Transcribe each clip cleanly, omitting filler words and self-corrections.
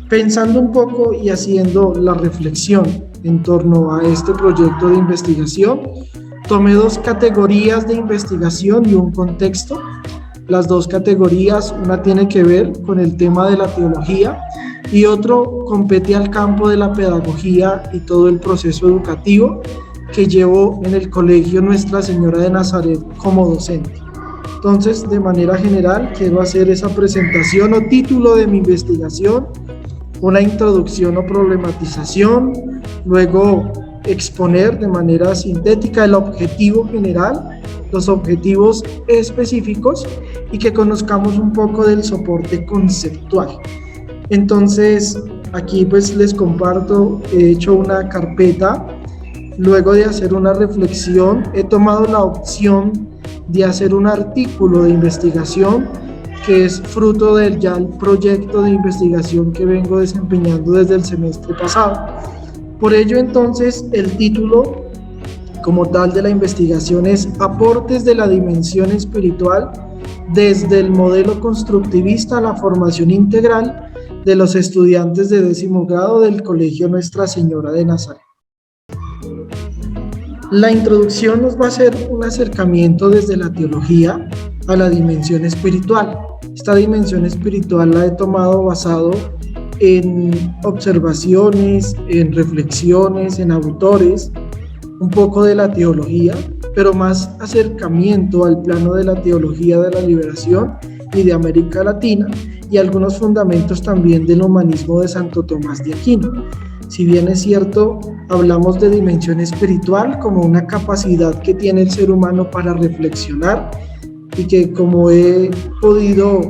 Pensando un poco y haciendo la reflexión en torno a este proyecto de investigación, tomé dos categorías de investigación y un contexto. Las dos categorías, una tiene que ver con el tema de la teología y otro compete al campo de la pedagogía y todo el proceso educativo que llevo en el Colegio Nuestra Señora de Nazaret como docente. Entonces, de manera general, quiero hacer esa presentación o título de mi investigación, una introducción o problematización, luego exponer de manera sintética el objetivo general, los objetivos específicos y que conozcamos un poco del soporte conceptual. Entonces, aquí pues les comparto, he hecho una carpeta, luego de hacer una reflexión, he tomado la opción de hacer un artículo de investigación que es fruto del ya el proyecto de investigación que vengo desempeñando desde el semestre pasado. Por ello, entonces, el título como tal de la investigación es Aportes de la dimensión espiritual desde el modelo constructivista a la formación integral de los estudiantes de 10º grado del Colegio Nuestra Señora de Nazaret. La introducción nos va a hacer un acercamiento desde la teología a la dimensión espiritual. Esta dimensión espiritual la he tomado basado en observaciones, en reflexiones, en autores, un poco de la teología, pero más acercamiento al plano de la teología de la liberación y de América Latina y algunos fundamentos también del humanismo de Santo Tomás de Aquino. Si bien es cierto, hablamos de dimensión espiritual como una capacidad que tiene el ser humano para reflexionar y que, como he podido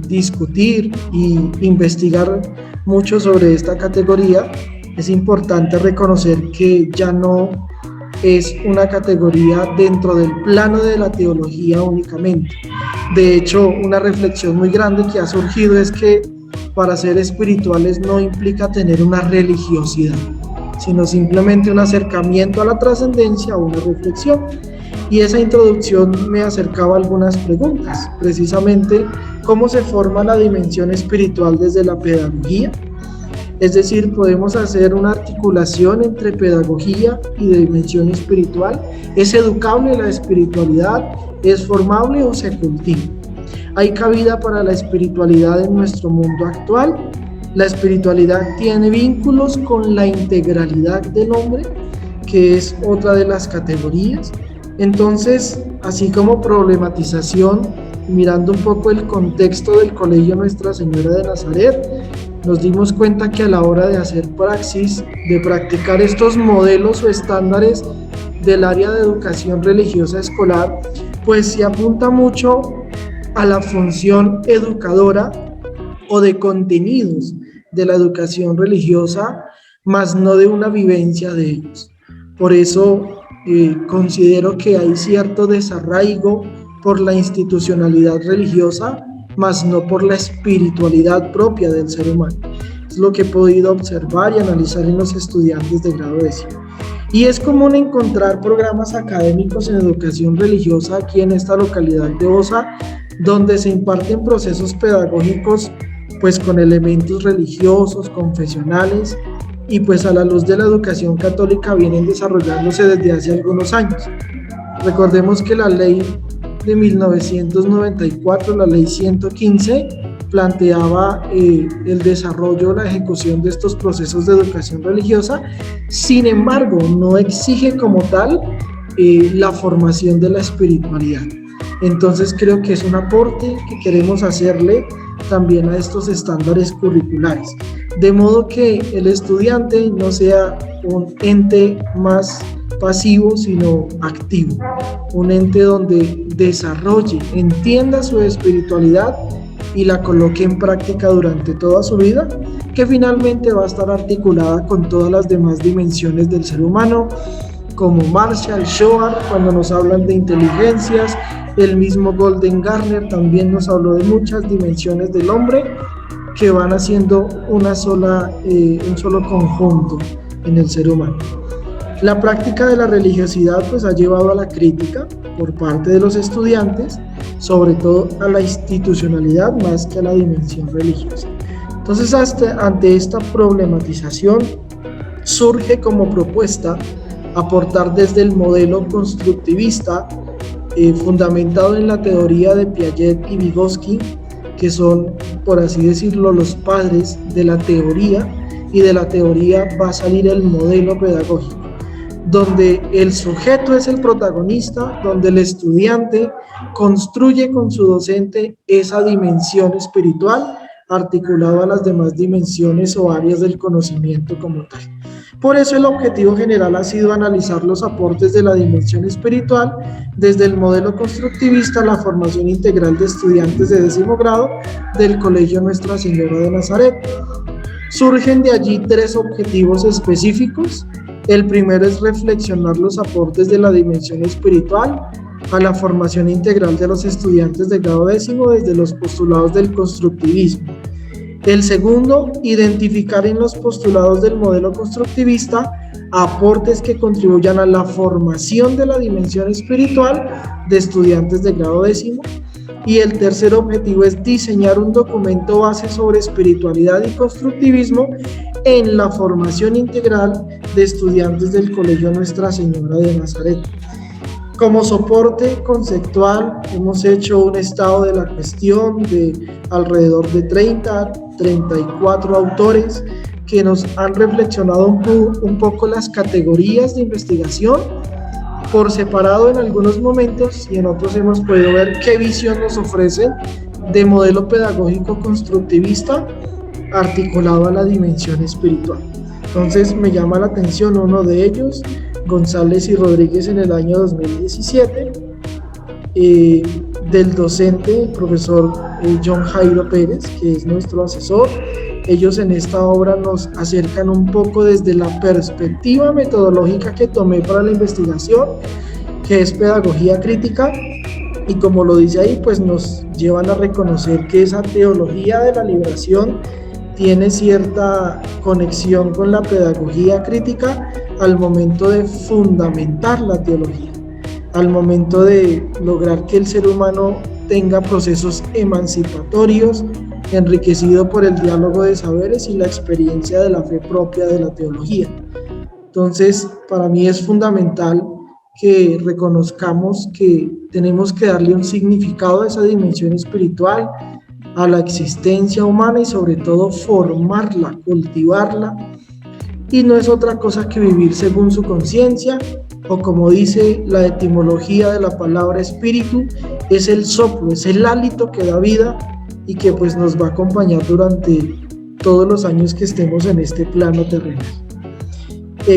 discutir y investigar mucho sobre esta categoría, es importante reconocer que ya no es una categoría dentro del plano de la teología únicamente. De hecho, una reflexión muy grande que ha surgido es que para ser espirituales no implica tener una religiosidad, sino simplemente un acercamiento a la trascendencia o una reflexión. Y esa introducción me acercaba a algunas preguntas, precisamente cómo se forma la dimensión espiritual desde la pedagogía. Es decir, podemos hacer una articulación entre pedagogía y dimensión espiritual. ¿Es educable la espiritualidad? ¿Es formable o se cultiva? ¿Hay cabida para la espiritualidad en nuestro mundo actual? ¿La espiritualidad tiene vínculos con la integralidad del hombre, que es otra de las categorías? Entonces, así como problematización, mirando un poco el contexto del Colegio Nuestra Señora de Nazaret, nos dimos cuenta que a la hora de hacer praxis, de practicar estos modelos o estándares del área de educación religiosa escolar, pues se apunta mucho a la función educadora o de contenidos de la educación religiosa, más no de una vivencia de ellos. Por eso considero que hay cierto desarraigo por la institucionalidad religiosa, más no por la espiritualidad propia del ser humano. Es lo que he podido observar y analizar en los estudiantes de grado 10. Y es común encontrar programas académicos en educación religiosa aquí en esta localidad de Osa, donde se imparten procesos pedagógicos pues con elementos religiosos, confesionales, y pues a la luz de la educación católica vienen desarrollándose desde hace algunos años. Recordemos que la ley de 1994, la ley 115, planteaba el desarrollo, la ejecución de estos procesos de educación religiosa. Sin embargo, no exige como tal la formación de la espiritualidad. Entonces creo que es un aporte que queremos hacerle también a estos estándares curriculares, de modo que el estudiante no sea un ente más pasivo, sino activo, un ente donde desarrolle, entienda su espiritualidad y la coloque en práctica durante toda su vida, que finalmente va a estar articulada con todas las demás dimensiones del ser humano, como Marshall, Shore, cuando nos hablan de inteligencias. El mismo Golden Garner también nos habló de muchas dimensiones del hombre que van haciendo un solo conjunto en el ser humano. La práctica de la religiosidad pues ha llevado a la crítica por parte de los estudiantes, sobre todo a la institucionalidad más que a la dimensión religiosa. Entonces, ante esta problematización, surge como propuesta aportar desde el modelo constructivista, fundamentado en la teoría de Piaget y Vygotsky, que son, por así decirlo, los padres de la teoría, y de la teoría va a salir el modelo pedagógico, donde el sujeto es el protagonista, donde el estudiante construye con su docente esa dimensión espiritual articulado a las demás dimensiones o áreas del conocimiento como tal. Por eso el objetivo general ha sido analizar los aportes de la dimensión espiritual desde el modelo constructivista a la formación integral de estudiantes de 10º grado del Colegio Nuestra Señora de Nazaret. Surgen de allí 3 objetivos específicos. El primero es reflexionar los aportes de la dimensión espiritual a la formación integral de los estudiantes de grado 10º desde los postulados del constructivismo. El segundo, identificar en los postulados del modelo constructivista aportes que contribuyan a la formación de la dimensión espiritual de estudiantes de grado 10º. Y el tercer objetivo es diseñar un documento base sobre espiritualidad y constructivismo en la formación integral de estudiantes del Colegio Nuestra Señora de Nazaret. Como soporte conceptual hemos hecho un estado de la cuestión de alrededor de 34 autores que nos han reflexionado un poco las categorías de investigación por separado en algunos momentos, y en otros hemos podido ver qué visión nos ofrece de modelo pedagógico constructivista articulado a la dimensión espiritual. Entonces me llama la atención uno de ellos, González y Rodríguez, en el año 2017, del docente, el profesor John Jairo Pérez, que es nuestro asesor. Ellos en esta obra nos acercan un poco desde la perspectiva metodológica que tomé para la investigación, que es pedagogía crítica, y como lo dice ahí, pues nos llevan a reconocer que esa teología de la liberación tiene cierta conexión con la pedagogía crítica al momento de fundamentar la teología, al momento de lograr que el ser humano tenga procesos emancipatorios, enriquecido por el diálogo de saberes y la experiencia de la fe propia de la teología. Entonces, para mí es fundamental que reconozcamos que tenemos que darle un significado a esa dimensión espiritual, a la existencia humana, y sobre todo formarla, cultivarla, y no es otra cosa que vivir según su conciencia, o como dice la etimología de la palabra espíritu, es el soplo, es el hálito que da vida y que pues nos va a acompañar durante todos los años que estemos en este plano terrenal.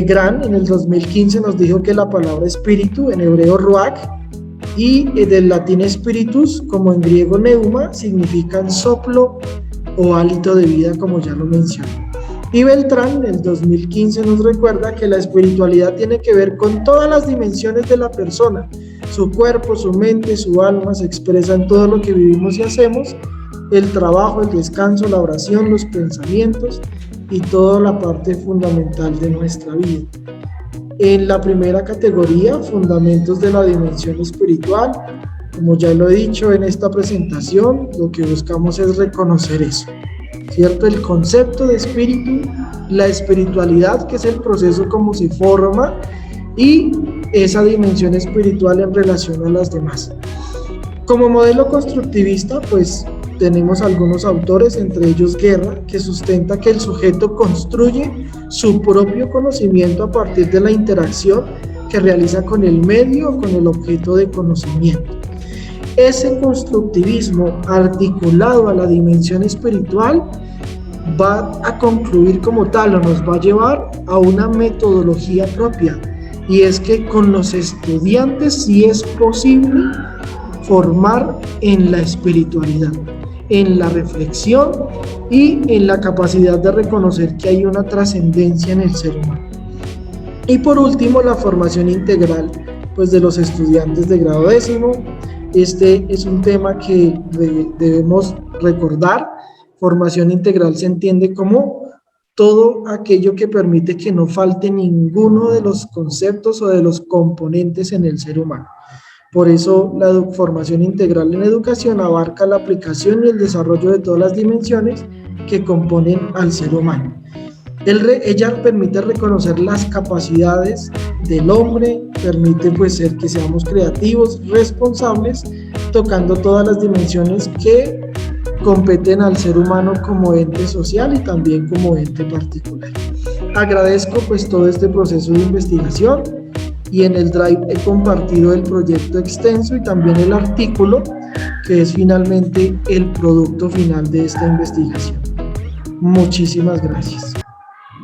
Gran en el 2015 nos dijo que la palabra espíritu, en hebreo ruach, y del latín spiritus, como en griego neuma, significan soplo o hálito de vida, como ya lo mencioné. Y Beltrán en el 2015 nos recuerda que la espiritualidad tiene que ver con todas las dimensiones de la persona. Su cuerpo, su mente, su alma se expresa en todo lo que vivimos y hacemos: el trabajo, el descanso, la oración, los pensamientos y toda la parte fundamental de nuestra vida. En la primera categoría, fundamentos de la dimensión espiritual, como ya lo he dicho en esta presentación, lo que buscamos es reconocer eso, ¿cierto? El concepto de espíritu, la espiritualidad, que es el proceso como se forma, y esa dimensión espiritual en relación a las demás. Como modelo constructivista, pues tenemos algunos autores, entre ellos Guerra, que sustenta que el sujeto construye su propio conocimiento a partir de la interacción que realiza con el medio o con el objeto de conocimiento. Ese constructivismo articulado a la dimensión espiritual va a concluir como tal, o nos va a llevar a una metodología propia, y es que con los estudiantes sí es posible formar en la espiritualidad, en la reflexión y en la capacidad de reconocer que hay una trascendencia en el ser humano. Y por último, la formación integral pues de los estudiantes de grado 10º. Este es un tema que debemos recordar. Formación integral se entiende como todo aquello que permite que no falte ninguno de los conceptos o de los componentes en el ser humano. Por eso la formación integral en educación abarca la aplicación y el desarrollo de todas las dimensiones que componen al ser humano. Ella permite reconocer las capacidades del hombre, permite pues ser que seamos creativos, responsables, tocando todas las dimensiones que competen al ser humano como ente social y también como ente particular. Agradezco pues todo este proceso de investigación y en el Drive he compartido el proyecto extenso y también el artículo que es finalmente el producto final de esta investigación. Muchísimas gracias.